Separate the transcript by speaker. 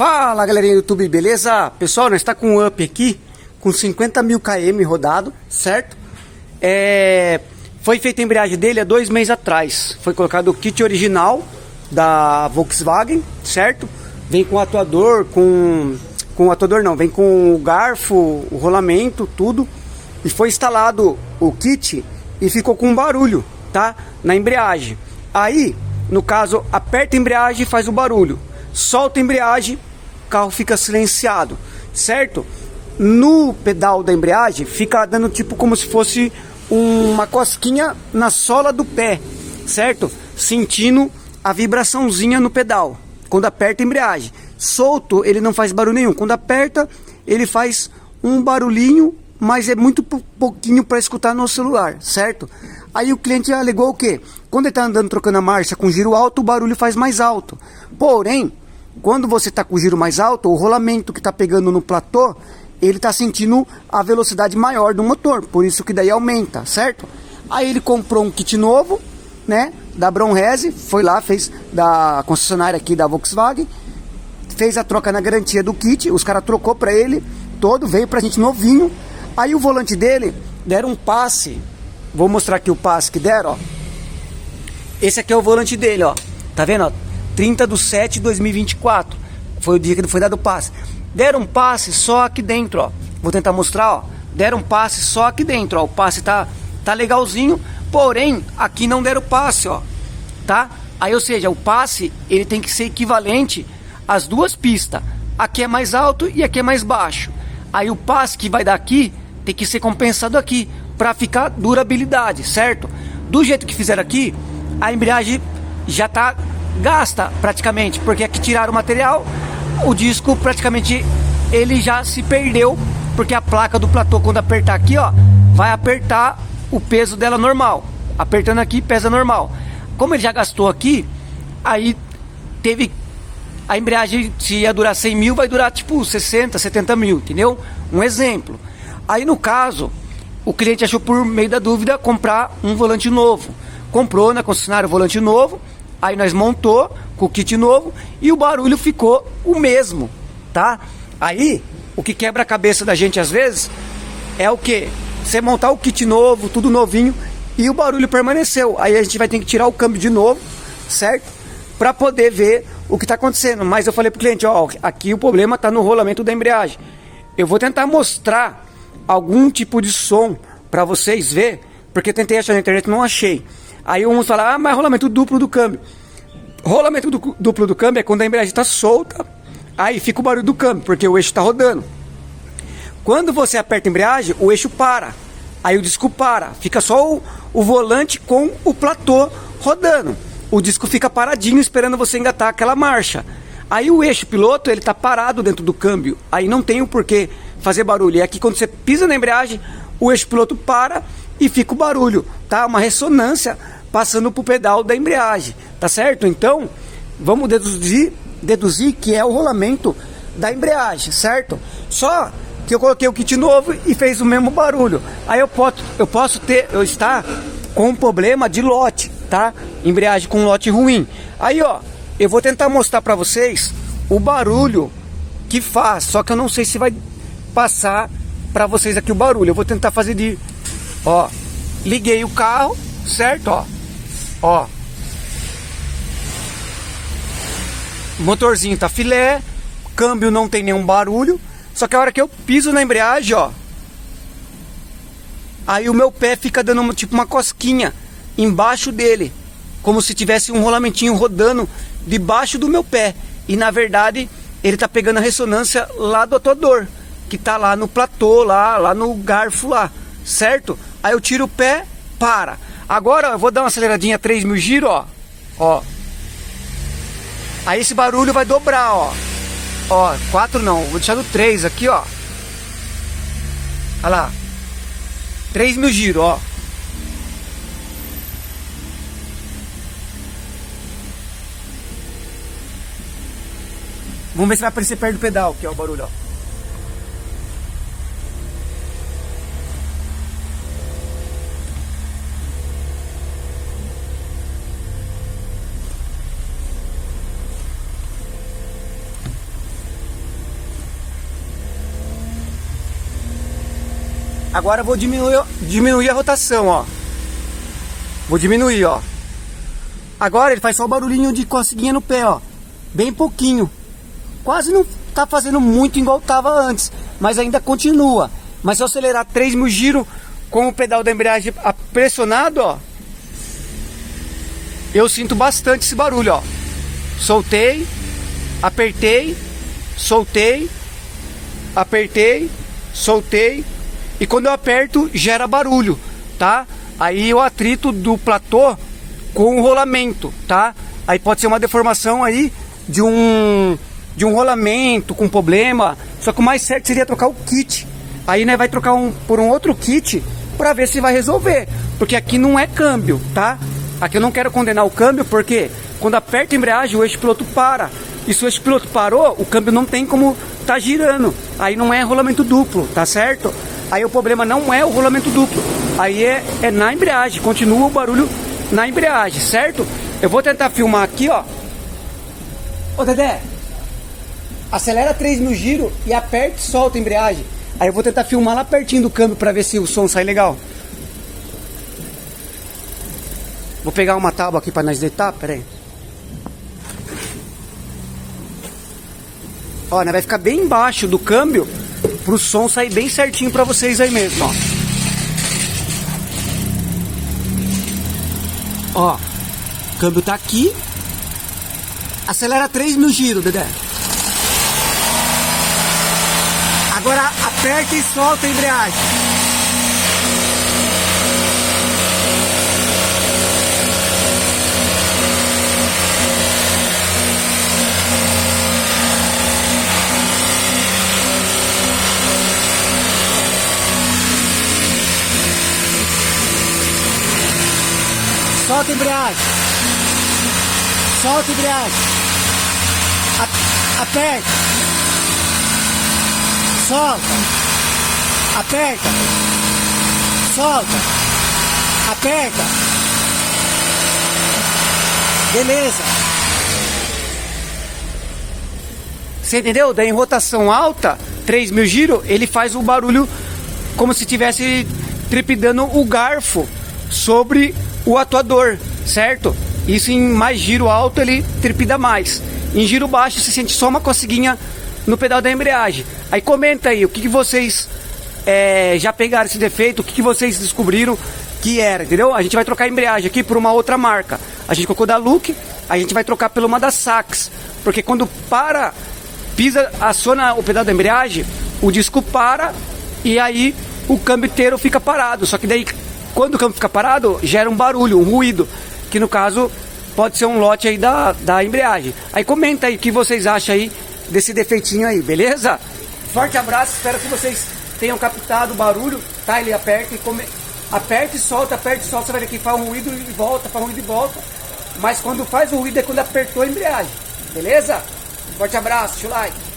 Speaker 1: Fala galerinha do YouTube, beleza? Pessoal, nós está com um up aqui, com 50 mil km rodado, certo? Foi feita a embreagem dele há 2 meses atrás. Foi colocado o kit original da Volkswagen, certo? Vem com atuador, vem com o garfo, o rolamento, tudo. E foi instalado o kit e ficou com um barulho, tá? Na embreagem. Aí, no caso, aperta a embreagem e faz o barulho. Solta a embreagem, o carro fica silenciado, certo? No pedal da embreagem fica dando tipo como se fosse uma cosquinha na sola do pé, certo? Sentindo a vibraçãozinha no pedal quando aperta a embreagem. Solto ele não faz barulho nenhum. Quando aperta ele faz um barulhinho, mas é muito pouquinho para escutar no celular, certo? Aí o cliente alegou o quê? Quando ele está andando trocando a marcha com giro alto, o barulho faz mais alto. Porém, quando você está com o giro mais alto, o rolamento que está pegando no platô, ele está sentindo a velocidade maior do motor, por isso que daí aumenta, certo? Aí ele comprou um kit novo, né, da Bronrese, foi lá, fez da concessionária aqui da Volkswagen, fez a troca na garantia do kit, os caras trocou para ele todo, veio pra gente novinho. Aí o volante dele deram um passe, vou mostrar aqui o passe que deram, ó. Esse aqui é o volante dele, ó, tá vendo, ó? 30/7/2024 foi o dia que ele foi dado o passe. Deram um passe só aqui dentro, ó. Vou tentar mostrar, ó. Deram um passe só aqui dentro, ó. O passe tá legalzinho, porém aqui não deram passe, ó. Tá? Aí, ou seja, o passe ele tem que ser equivalente às duas pistas. Aqui é mais alto e aqui é mais baixo. Aí o passe que vai dar aqui tem que ser compensado aqui para ficar durabilidade, certo? Do jeito que fizeram aqui, a embreagem já tá gasta praticamente, porque aqui tiraram o material, o disco praticamente ele já se perdeu, porque a placa do platô quando apertar aqui, ó, vai apertar o peso dela normal, apertando aqui pesa normal. Como ele já gastou aqui, aí teve a embreagem, se ia durar 100 mil, vai durar tipo 60, 70 mil, entendeu? Um exemplo. Aí no caso, o cliente achou por meio da dúvida comprar um volante novo, comprou na concessionária o volante novo. Aí nós montou com o kit novo e o barulho ficou o mesmo, tá? Aí, o que quebra a cabeça da gente às vezes é o que? Você montar o kit novo, tudo novinho, e o barulho permaneceu. Aí a gente vai ter que tirar o câmbio de novo, certo? Para poder ver o que está acontecendo. Mas eu falei pro cliente, ó, aqui o problema tá no rolamento da embreagem. Eu vou tentar mostrar algum tipo de som para vocês ver, porque eu tentei achar na internet e não achei. Aí uns falam, ah, mas rolamento duplo do câmbio. Rolamento duplo do câmbio é quando a embreagem está solta, aí fica o barulho do câmbio, porque o eixo está rodando. Quando você aperta a embreagem, o eixo para, aí o disco para, fica só o volante com o platô rodando. O disco fica paradinho esperando você engatar aquela marcha. Aí o eixo piloto, ele está parado dentro do câmbio, aí não tem o porquê fazer barulho. E aqui quando você pisa na embreagem, o eixo piloto para e fica o barulho, tá? Uma ressonância passando pro pedal da embreagem, tá certo? Então, vamos deduzir que é o rolamento da embreagem, certo? Só que eu coloquei o kit novo e fez o mesmo barulho. Aí eu posso estar com um problema de lote, tá? Embreagem com lote ruim. Aí, ó, eu vou tentar mostrar pra vocês o barulho que faz, só que eu não sei se vai passar pra vocês aqui o barulho. Eu vou tentar fazer de... Ó, liguei o carro, certo? Ó, o motorzinho tá filé, câmbio não tem nenhum barulho, só que a hora que eu piso na embreagem, ó, aí o meu pé fica dando tipo uma cosquinha embaixo dele, como se tivesse um rolamentinho rodando debaixo do meu pé, e na verdade ele tá pegando a ressonância lá do atuador, que tá lá no platô, lá no garfo lá, certo? Aí eu tiro o pé, para. Agora eu vou dar uma aceleradinha 3.000 giros, ó. Aí esse barulho vai dobrar, ó. Ó, 4 não, vou deixar no 3 aqui, ó. Olha lá. 3.000 giros, ó. Vamos ver se vai aparecer perto do pedal, que é o barulho, ó. Agora eu vou diminuir a rotação, ó. Vou diminuir, ó. Agora ele faz só o barulhinho de coceguinha no pé, ó. Bem pouquinho. Quase não tá fazendo muito igual tava antes, mas ainda continua. Mas se eu acelerar 3.000 giros com o pedal da embreagem pressionado, ó, eu sinto bastante esse barulho, ó. Soltei, apertei, soltei, apertei, soltei. E quando eu aperto, gera barulho, tá? Aí o atrito do platô com o rolamento, tá? Aí pode ser uma deformação aí de um rolamento com problema. Só que o mais certo seria trocar o kit. Aí, né, vai trocar por um outro kit para ver se vai resolver. Porque aqui não é câmbio, tá? Aqui eu não quero condenar o câmbio, porque quando aperta a embreagem, o eixo piloto para. E se o eixo piloto parou, o câmbio não tem como tá girando. Aí não é rolamento duplo, tá certo? Aí o problema não é o rolamento duplo. Aí é na embreagem, continua o barulho na embreagem, certo? Eu vou tentar filmar aqui, ó. Ô Dedé, acelera 3.000 giros e aperta e solta a embreagem. Aí eu vou tentar filmar lá pertinho do câmbio para ver se o som sai legal. Vou pegar uma tábua aqui para nós deitar, pera aí. Ó, né, vai ficar bem embaixo do câmbio pro som sair bem certinho para vocês aí mesmo, ó. Ó, o câmbio tá aqui. Acelera 3.000 giros, Dedé. Agora aperta e solta a embreagem. Solta a embreagem. Solta a embreagem. Aperta. Solta. Aperta. Solta. Aperta. Beleza. Você entendeu? Daí em rotação alta, 3.000 giros, ele faz um barulho como se estivesse trepidando o garfo sobre o atuador, certo? Isso em mais giro alto ele trepida mais. Em giro baixo você sente só uma coceguinha no pedal da embreagem. Aí comenta aí o que vocês já pegaram esse defeito, o que vocês descobriram que era, entendeu? A gente vai trocar a embreagem aqui por uma outra marca. A gente colocou da Look, a gente vai trocar por uma da Sachs, porque quando pisa, aciona o pedal da embreagem, o disco para e aí o câmbio inteiro fica parado. Só que daí quando o câmbio fica parado, gera um barulho, um ruído, que no caso pode ser um lote aí da embreagem. Aí comenta aí o que vocês acham aí desse defeitinho aí, beleza? Forte abraço, espero que vocês tenham captado o barulho, tá? Ele aperta e solta, você vai ver que faz um ruído e volta, faz um ruído e volta. Mas quando faz o ruído é quando apertou a embreagem, beleza? Forte abraço, deixa o like.